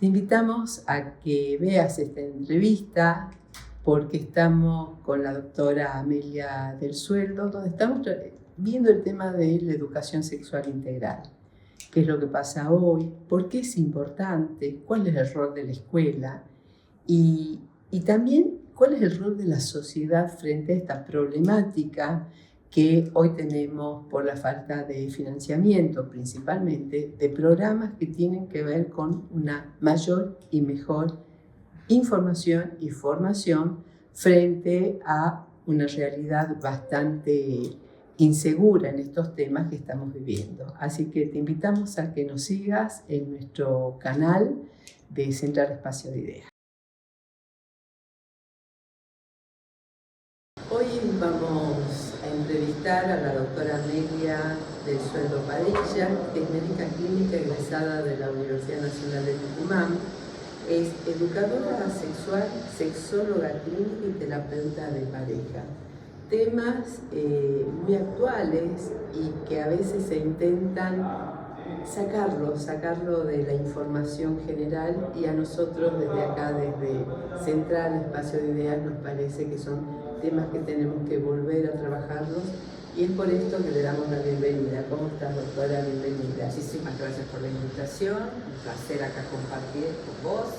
Te invitamos a que veas esta entrevista porque estamos con la doctora Amelia del Sueldo, donde estamos viendo el tema de la educación sexual integral. ¿Qué es lo que pasa hoy? ¿Por qué es importante? ¿Cuál es el rol de la escuela? Y también, ¿cuál es el rol de la sociedad frente a esta problemática que hoy tenemos por la falta de financiamiento, principalmente de programas que tienen que ver con una mayor y mejor información y formación frente a una realidad bastante insegura en estos temas que estamos viviendo? Así que te invitamos a que nos sigas en nuestro canal de Central Espacio de Ideas. Hoy vamos a entrevistar a la doctora Amelia del Sueldo Padilla, que es médica clínica egresada de la Universidad Nacional de Tucumán. Es educadora sexual, sexóloga clínica y terapeuta de pareja. Temas muy actuales y que a veces se intentan sacarlo de la información general, y a nosotros desde acá, desde Central Espacio de Ideas, nos parece que son temas que tenemos que volver a trabajarlos, y es por esto que le damos la bienvenida. ¿Cómo estás, doctora? Bienvenida. Muchísimas gracias por la invitación, un placer acá compartir con vos.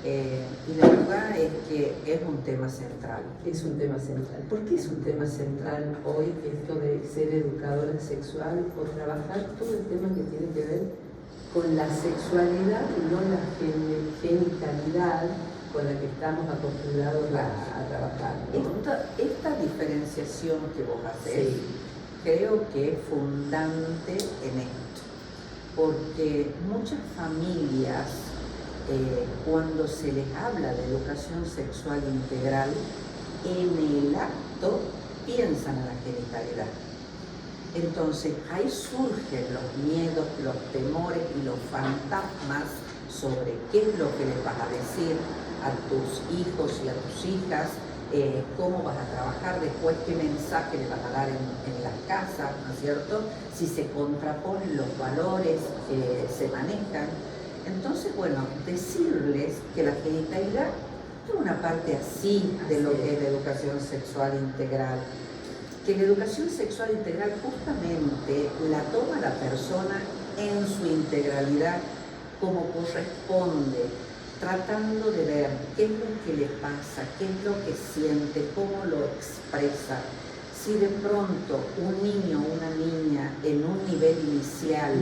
Y la verdad es que es un tema central. Es un tema central. ¿Por qué es un tema central hoy esto de ser educadora sexual o trabajar todo el tema que tiene que ver con la sexualidad y no la genitalidad con la que estamos acostumbrados a trabajar, ¿no? Esta diferenciación que vos hacés, sí, creo que es fundante en esto, porque muchas familias, cuando se les habla de educación sexual integral, en el acto piensan en la genitalidad. Entonces ahí surgen los miedos, los temores y los fantasmas sobre qué es lo que les vas a decir a tus hijos y a tus hijas, cómo vas a trabajar después, qué mensaje le vas a dar en las casas, ¿no es cierto? Si se contraponen los valores que se manejan. Entonces, bueno, decirles que la genitalidad es una parte así de lo que es la educación sexual integral. Que la educación sexual integral justamente la toma la persona en su integralidad como corresponde, tratando de ver qué es lo que le pasa, qué es lo que siente, cómo lo expresa. Si de pronto un niño o una niña en un nivel inicial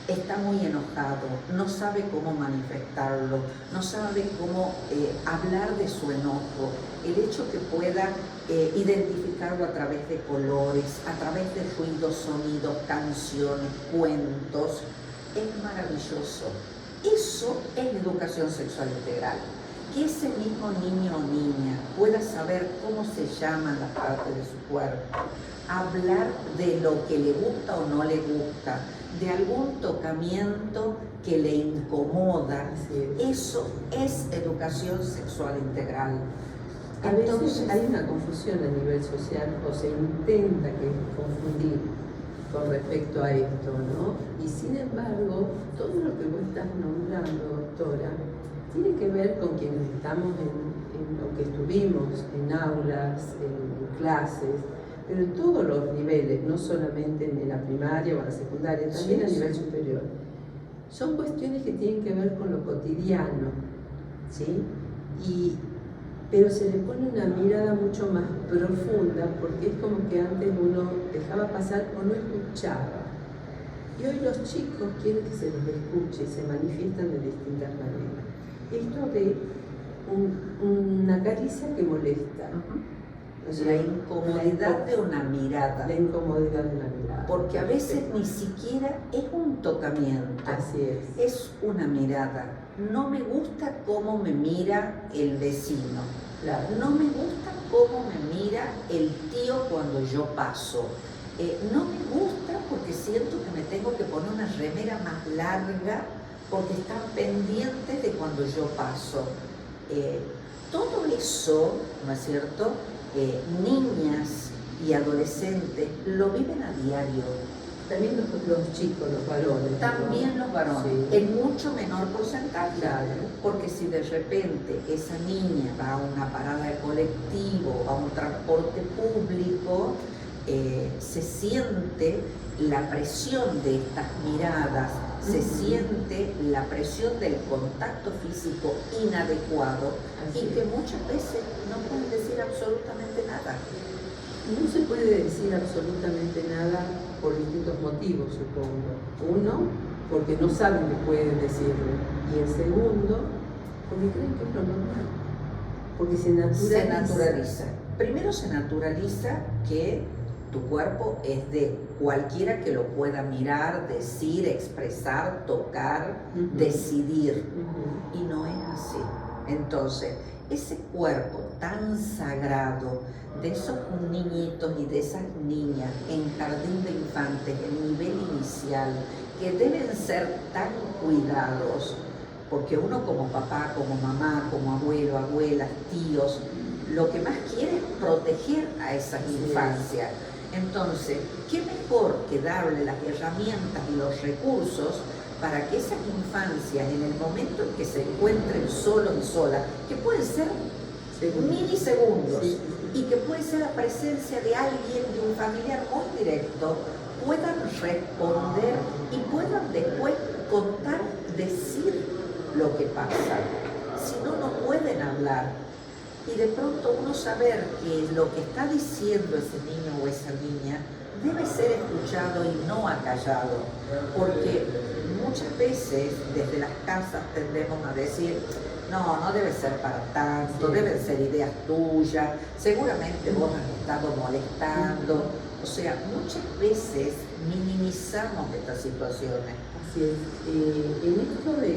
está muy enojado, no sabe cómo manifestarlo, no sabe cómo hablar de su enojo, el hecho que pueda identificarlo a través de colores, a través de ruidos, sonidos, canciones, cuentos, es maravilloso. Eso es educación sexual integral. Que ese mismo niño o niña pueda saber cómo se llaman las partes de su cuerpo, hablar de lo que le gusta o no le gusta, de algún tocamiento que le incomoda. Eso es educación sexual integral. A veces hay una confusión a nivel social, o se intenta confundir con respecto a esto, ¿no? Y sin embargo, todo lo que vos estás nombrando, doctora, tiene que ver con quienes estamos en lo que estuvimos, en aulas, en clases, pero en todos los niveles, no solamente en la primaria o en la secundaria, también a nivel superior. Son cuestiones que tienen que ver con lo cotidiano, ¿sí? Pero se le pone una mirada mucho más profunda, porque es como que antes uno dejaba pasar o no escuchaba. Y hoy los chicos quieren que se les escuche, se manifiestan de distintas maneras. Esto de una caricia que molesta. O sea, la incomodidad de una mirada. La incomodidad de una mirada. Porque a veces ni siquiera es un tocamiento. Así es. Es una mirada. No me gusta cómo me mira el vecino. Claro. No me gusta cómo me mira el tío cuando yo paso. No me gusta porque siento que me tengo que poner una remera más larga porque están pendientes de cuando yo paso. Todo eso, ¿no es cierto? Niñas y adolescentes lo viven a diario. También los chicos, los varones. También los varones, sí. en mucho menor porcentaje. Claro. Porque si de repente esa niña va a una parada de colectivo, a un transporte público, se siente la presión de estas miradas, se siente la presión del contacto físico inadecuado y que muchas veces no pueden decir absolutamente nada. No se puede decir absolutamente nada por distintos motivos, supongo. Uno, porque no saben que pueden decirlo. Y el segundo, porque creen que es lo normal. Porque se naturaliza. Primero se naturaliza que tu cuerpo es de cualquiera que lo pueda mirar, decir, expresar, tocar, decidir. Y no es así. Entonces, ese cuerpo tan sagrado de esos niñitos y de esas niñas en jardín de infantes, en nivel inicial, que deben ser tan cuidados, porque uno como papá, como mamá, como abuelo, abuelas, tíos, lo que más quiere es proteger a esas infancias. Entonces, ¿qué mejor que darle las herramientas y los recursos para que esas infancias, en el momento en que se encuentren solos y solas, que pueden ser milisegundos, y que puede ser la presencia de alguien, de un familiar muy directo, puedan responder y puedan después contar, decir lo que pasa? Si no, no pueden hablar. Y de pronto uno saber que lo que está diciendo ese niño o esa niña debe ser escuchado y no acallado, porque muchas veces desde las casas tendemos a decir: no, no debe ser para tanto, deben ser ideas tuyas, seguramente vos has estado molestando. O sea, muchas veces minimizamos estas situaciones. Así es. En esto de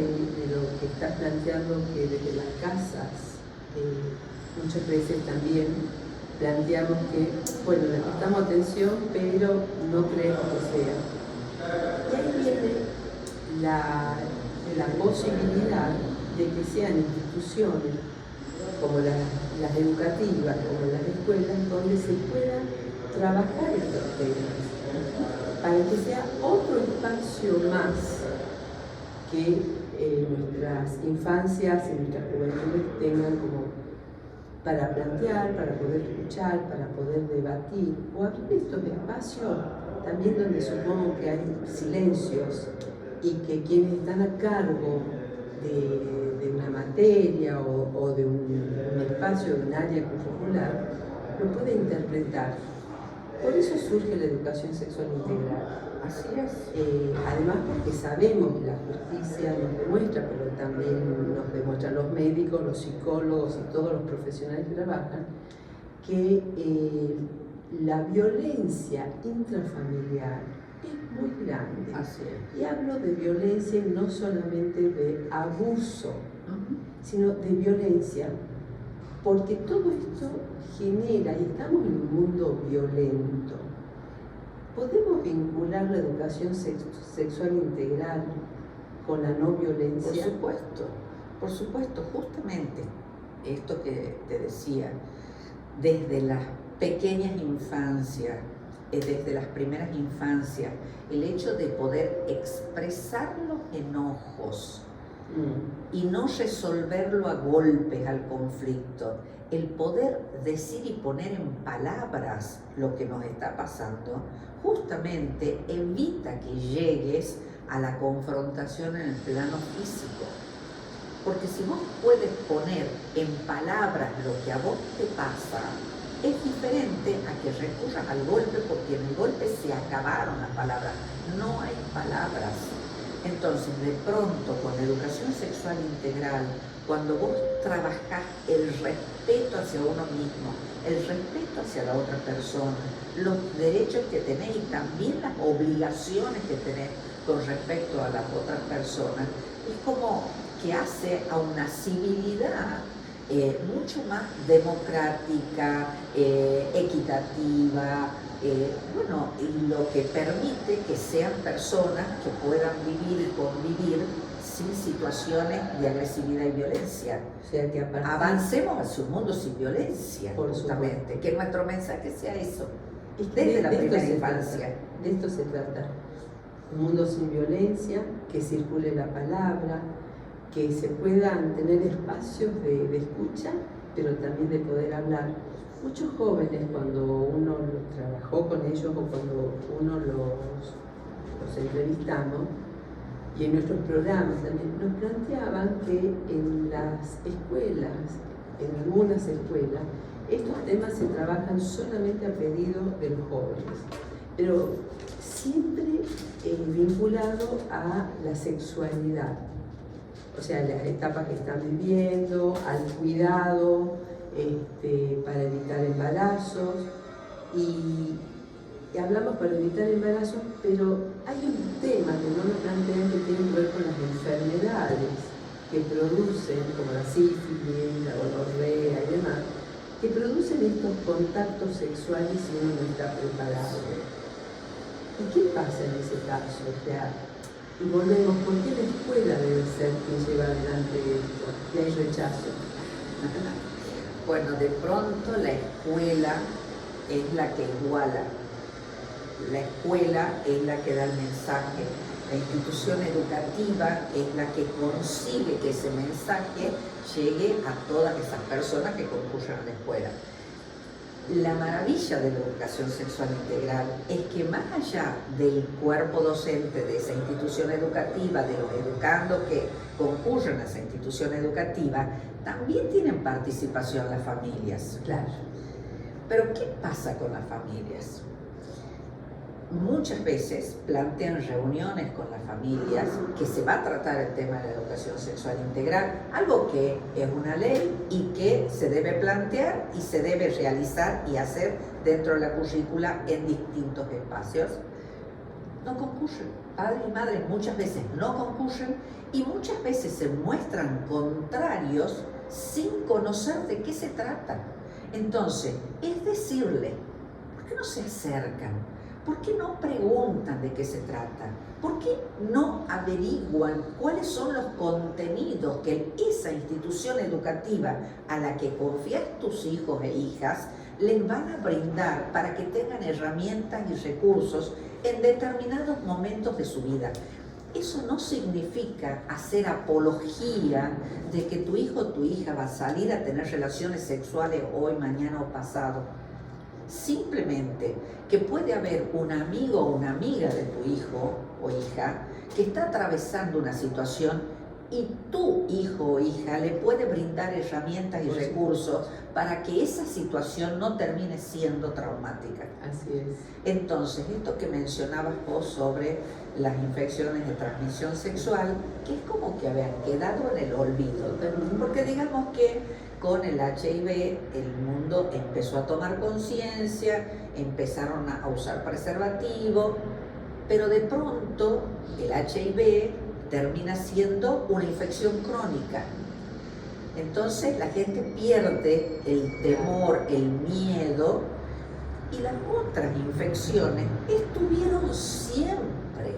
lo que estás planteando, que desde las casas, muchas veces también planteamos que, bueno, le prestamos atención, pero no creemos que sea. Y ahí viene la posibilidad de que sean instituciones como las educativas, como las escuelas, donde se pueda trabajar estos temas, para que sea otro espacio más que nuestras infancias y nuestras juventudes tengan como para plantear, para poder escuchar, para poder debatir, o abrir estos espacios también donde supongo que hay silencios y que quienes están a cargo de una materia o de un espacio, de un área curricular, lo puede interpretar. Por eso surge la educación sexual integral. Así es. Además, porque sabemos que la justicia nos demuestra, pero también nos demuestran los médicos, los psicólogos y todos los profesionales que trabajan, que la violencia intrafamiliar es muy grande. Así es. Y hablo de violencia no solamente de abuso, sino de violencia, porque todo esto genera, y estamos en un mundo violento. ¿Podemos vincular la educación sexual integral con la no violencia? Por supuesto, justamente esto que te decía, desde las pequeñas infancias, desde las primeras infancias, el hecho de poder expresar los enojos y no resolverlo a golpes al conflicto, el poder decir y poner en palabras lo que nos está pasando, justamente evita que llegues a la confrontación en el plano físico. Porque si vos puedes poner en palabras lo que a vos te pasa, es diferente a que recurras al golpe, porque en el golpe se acabaron las palabras, no hay palabras. Entonces, de pronto, con la educación sexual integral, cuando vos trabajás el respeto hacia uno mismo, el respeto hacia la otra persona, los derechos que tenés y también las obligaciones que tenés con respecto a las otras personas, es como que hace a una civilidad mucho más democrática, equitativa, y lo que permite que sean personas que puedan vivir y convivir sin situaciones de agresividad y violencia. O sea, que avancemos hacia un mundo sin violencia, justamente, que nuestro mensaje sea eso. desde la primera se infancia. trata, de esto se trata. Un mundo sin violencia, que circule la palabra, que se puedan tener espacios de escucha, pero también de poder hablar. Muchos jóvenes, cuando uno trabajó con ellos o cuando uno los entrevistamos, y en nuestros programas también, nos planteaban que en las escuelas, en algunas escuelas, estos temas se trabajan solamente a pedido de los jóvenes, pero siempre vinculado a la sexualidad, o sea, las etapas que están viviendo, al cuidado para evitar embarazos, y hablamos para evitar embarazos, pero hay un tema que no nos plantean que tiene que ver con las enfermedades que producen, como la sífilis, la gonorrea y demás, que producen estos contactos sexuales si uno no está preparado. ¿Y qué pasa en ese caso? O sea, y volvemos, ¿por qué la escuela debe ser quien lleva adelante esto? Y hay rechazo. Bueno, de pronto la escuela es la que iguala. La escuela es la que da el mensaje. La institución educativa es la que consigue que ese mensaje llegue a todas esas personas que concurren a la escuela. La maravilla de la educación sexual integral es que más allá del cuerpo docente de esa institución educativa, de los educandos que concurren a esa institución educativa, también tienen participación las familias. Claro. Pero ¿qué pasa con las familias? Muchas veces plantean reuniones con las familias que se va a tratar el tema de la educación sexual integral, algo que es una ley y que se debe plantear y se debe realizar y hacer dentro de la currícula en distintos espacios. No concurren, padres y madres muchas veces no concurren y muchas veces se muestran contrarios sin conocer de qué se trata. Entonces, es decirle, ¿por qué no se acercan? ¿Por qué no preguntan de qué se trata? ¿Por qué no averiguan cuáles son los contenidos que esa institución educativa a la que confías tus hijos e hijas les van a brindar para que tengan herramientas y recursos en determinados momentos de su vida? Eso no significa hacer apología de que tu hijo o tu hija va a salir a tener relaciones sexuales hoy, mañana o pasado. Simplemente que puede haber un amigo o una amiga de tu hijo o hija que está atravesando una situación y tu hijo o hija le puede brindar herramientas y recursos para que esa situación no termine siendo traumática. Así es. Entonces, esto que mencionabas vos sobre las infecciones de transmisión sexual, que es como que habían quedado en el olvido, porque digamos que con el HIV el mundo empezó a tomar conciencia, empezaron a usar preservativo, pero de pronto el HIV termina siendo una infección crónica. Entonces la gente pierde el temor, el miedo, y las otras infecciones estuvieron siempre.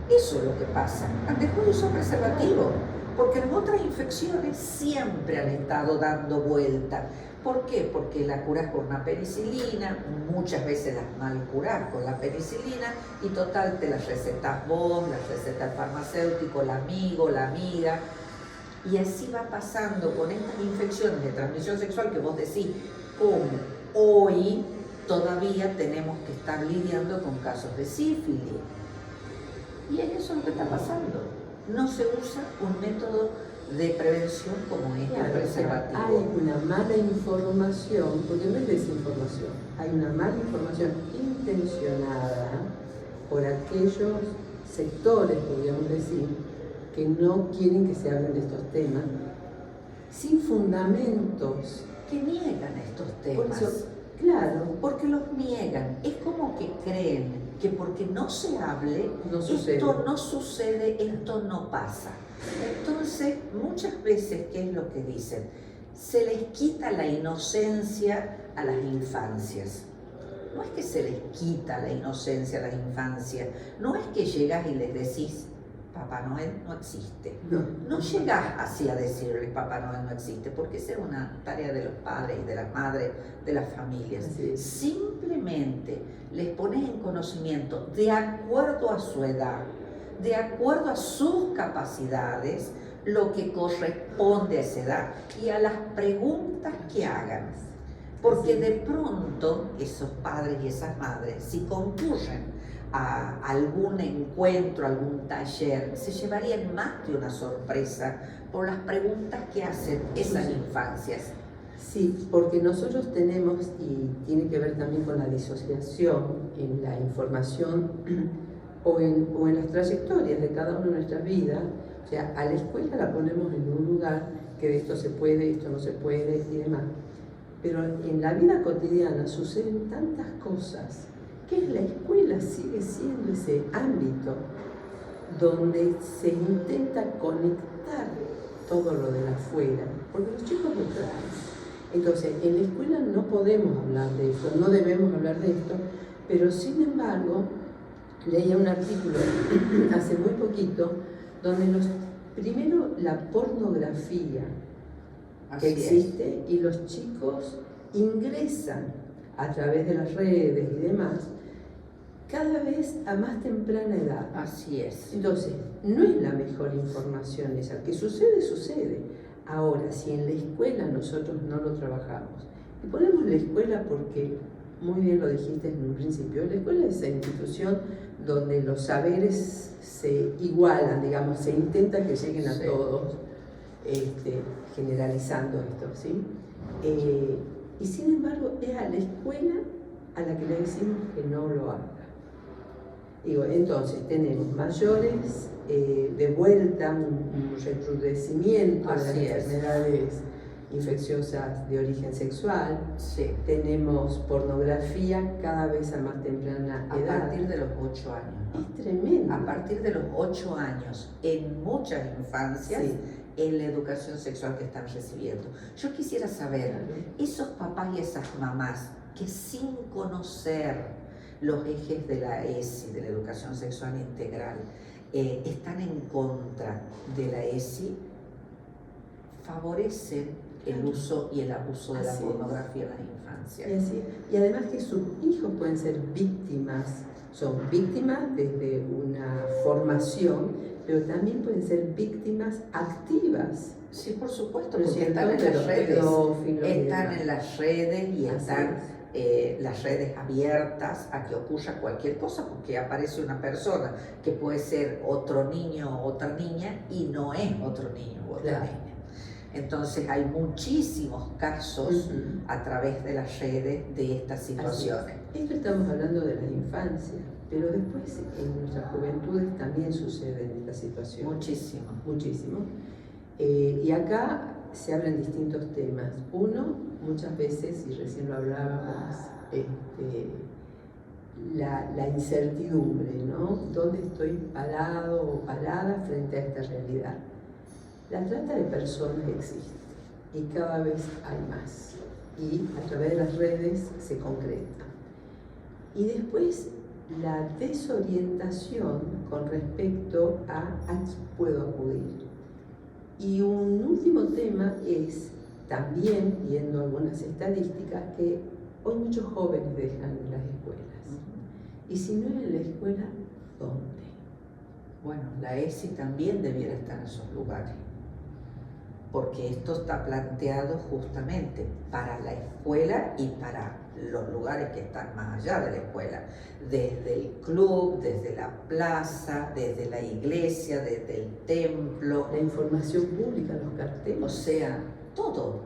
Eso es lo que pasa. Dejó de usar preservativo, porque las otras infecciones siempre han estado dando vuelta. ¿Por qué? Porque la curas con una penicilina, muchas veces las mal curás con la penicilina, y total te las recetas vos, las receta el farmacéutico, el amigo, la amiga, y así va pasando con estas infecciones de transmisión sexual que vos decís, ¿cómo hoy todavía tenemos que estar lidiando con casos de sífilis? Y eso es lo que está pasando. No se usa un método de prevención como este, claro, preservativo. Hay una mala información, porque no es desinformación, hay una mala información intencionada por aquellos sectores, podríamos decir, que no quieren que se hablen de estos temas, sin fundamentos. Que niegan estos temas. Por eso, claro, porque los niegan. Es como que creen que porque no se hable, no sucede. Esto no sucede, esto no pasa. Entonces, muchas veces, ¿qué es lo que dicen? Se les quita la inocencia a las infancias. No es que se les quita la inocencia a las infancias, no es que llegas y les decís, Papá Noel no existe. No. No llegás así a decirles Papá Noel no existe, porque esa es una tarea de los padres y de las madres, de las familias. Simplemente les pones en conocimiento, de acuerdo a su edad, de acuerdo a sus capacidades, lo que corresponde a esa edad y a las preguntas que hagan. Porque de pronto esos padres y esas madres, si concurren a algún encuentro, algún taller, se llevarían más de una sorpresa por las preguntas que hacen esas infancias. Sí, porque nosotros tenemos, y tiene que ver también con la disociación en la información o en las trayectorias de cada una de nuestras vidas. O sea, a la escuela la ponemos en un lugar que de esto se puede, esto no se puede y demás. Pero en la vida cotidiana suceden tantas cosas que la escuela sigue siendo ese ámbito donde se intenta conectar todo lo de afuera, porque los chicos lo traen. Entonces, en la escuela no podemos hablar de esto, no debemos hablar de esto, pero sin embargo, leía un artículo hace muy poquito donde primero la pornografía que existe y los chicos ingresan a través de las redes y demás cada vez a más temprana edad. Así es. Entonces, no es la mejor información esa. Que sucede, sucede. Ahora, si en la escuela nosotros no lo trabajamos, y ponemos la escuela porque, muy bien lo dijiste en un principio, la escuela es esa institución donde los saberes se igualan, digamos, se intenta que lleguen a todos, generalizando esto, ¿sí? Y sin embargo, es a la escuela a la que le decimos que no lo haga. Digo, entonces tenemos mayores, de vuelta un recrudecimiento de las enfermedades infecciosas de origen sexual. Sí. Tenemos pornografía cada vez a más temprana edad. A partir de los 8 años, ¿no? Es tremendo. A partir de los 8 años, en muchas infancias, en la educación sexual que están recibiendo. Yo quisiera saber, esos papás y esas mamás que sin conocer los ejes de la ESI, de la educación sexual integral, están en contra de la ESI, favorecen el uso y el abuso de la pornografía en las infancias. Y además que sus hijos pueden ser víctimas, son víctimas desde una formación, pero también pueden ser víctimas activas. Sí, por supuesto, porque están en las redes, están en las redes y están las redes abiertas a que ocurra cualquier cosa, porque aparece una persona que puede ser otro niño o otra niña y no es otro niño o otra niña. Entonces hay muchísimos casos a través de las redes de estas situaciones. Esto estamos hablando de la infancia, pero después en nuestras juventudes también suceden estas situaciones. Muchísimo. Muchísimo. Y acá se abren distintos temas. Uno, muchas veces, y recién lo hablábamos, la incertidumbre, ¿no? ¿Dónde estoy parado o parada frente a esta realidad? La trata de personas existe y cada vez hay más. Y a través de las redes se concreta. Y después la desorientación con respecto a quién puedo acudir. Y un último tema es, también viendo algunas estadísticas, que hoy muchos jóvenes dejan las escuelas. Y si no es en la escuela, ¿dónde? Bueno, la ESI también debiera estar en esos lugares, porque esto está planteado justamente para la escuela y para los lugares que están más allá de la escuela, desde el club, desde la plaza, desde la iglesia, desde el templo. La información pública, los carteles. O sea, todo.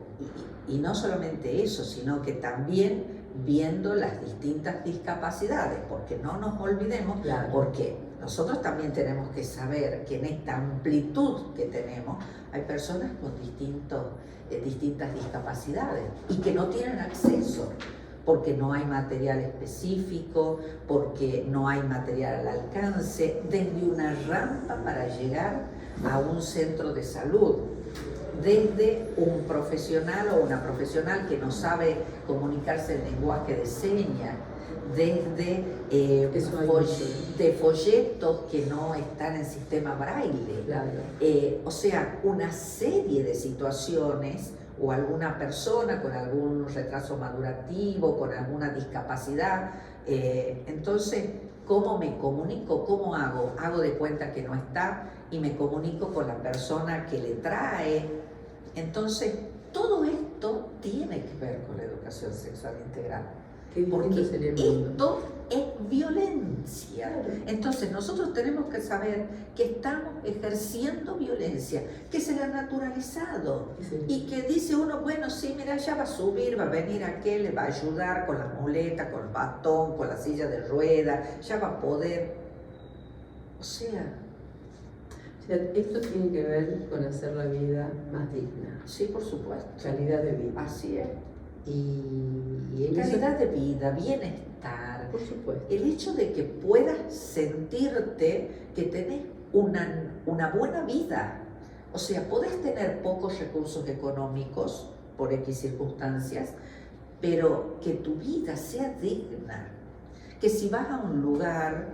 Y no solamente eso, sino que también viendo las distintas discapacidades, porque no nos olvidemos, porque nosotros también tenemos que saber que en esta amplitud que tenemos hay personas con distintas discapacidades y que no tienen acceso, porque no hay material específico, porque no hay material al alcance, desde una rampa para llegar a un centro de salud, desde un profesional o una profesional que no sabe comunicarse en lenguaje de señas, desde de folletos que no están en sistema braille. Claro. O sea, una serie de situaciones o alguna persona con algún retraso madurativo, con alguna discapacidad. Entonces, ¿cómo me comunico? ¿Cómo hago? Hago de cuenta que no está y me comunico con la persona que le trae. Entonces, todo esto tiene que ver con la educación sexual integral. Porque esto es violencia. Entonces nosotros tenemos que saber que estamos ejerciendo violencia, que se la ha naturalizado. Y que dice uno, bueno, sí, mira, ya va a subir, va a venir aquel, le va a ayudar con la muleta, con el bastón, con la silla de rueda, ya va a poder. O sea, esto tiene que ver con hacer la vida más digna. Sí, por supuesto. Calidad de vida. Así es. Y calidad de vida, bienestar. Por supuesto. El hecho de que puedas sentirte que tenés una buena vida. O sea, podés tener pocos recursos económicos por X circunstancias, pero que tu vida sea digna. Que si vas a un lugar,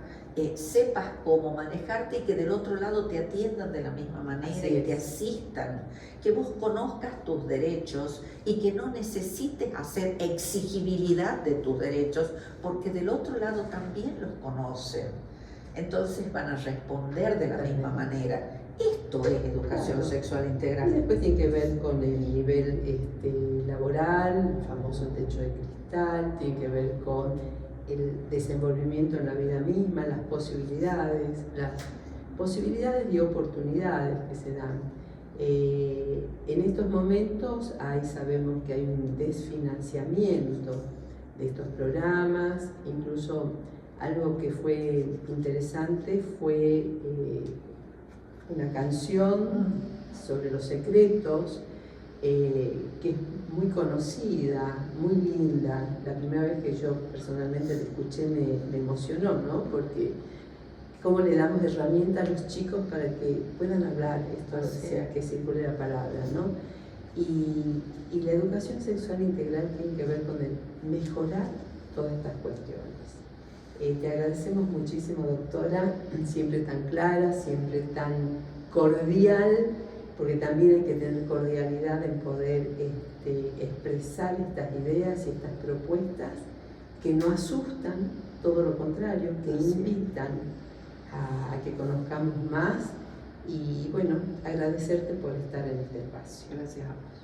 sepas cómo manejarte y que del otro lado te atiendan de la misma manera y te asistan, que vos conozcas tus derechos y que no necesites hacer exigibilidad de tus derechos, porque del otro lado también los conocen. Entonces van a responder de la misma manera. Esto es educación sexual integral. Y después tiene que ver con el nivel laboral, el famoso techo de cristal, tiene que ver con el desenvolvimiento en la vida misma, las posibilidades y oportunidades que se dan. En estos momentos sabemos que hay un desfinanciamiento de estos programas, incluso algo que fue interesante fue una canción sobre los secretos, que es muy conocida, muy linda. La primera vez que yo personalmente la escuché me emocionó, ¿no? Porque cómo le damos herramientas a los chicos para que puedan hablar, esto, o sea, que circule la palabra, ¿no? Y la educación sexual integral tiene que ver con el mejorar todas estas cuestiones. Te agradecemos muchísimo, doctora, siempre tan clara, siempre tan cordial, porque también hay que tener cordialidad en poder expresar estas ideas y estas propuestas que no asustan, todo lo contrario, que invitan a que conozcamos más. Y bueno, agradecerte por estar en este espacio. Gracias a vos.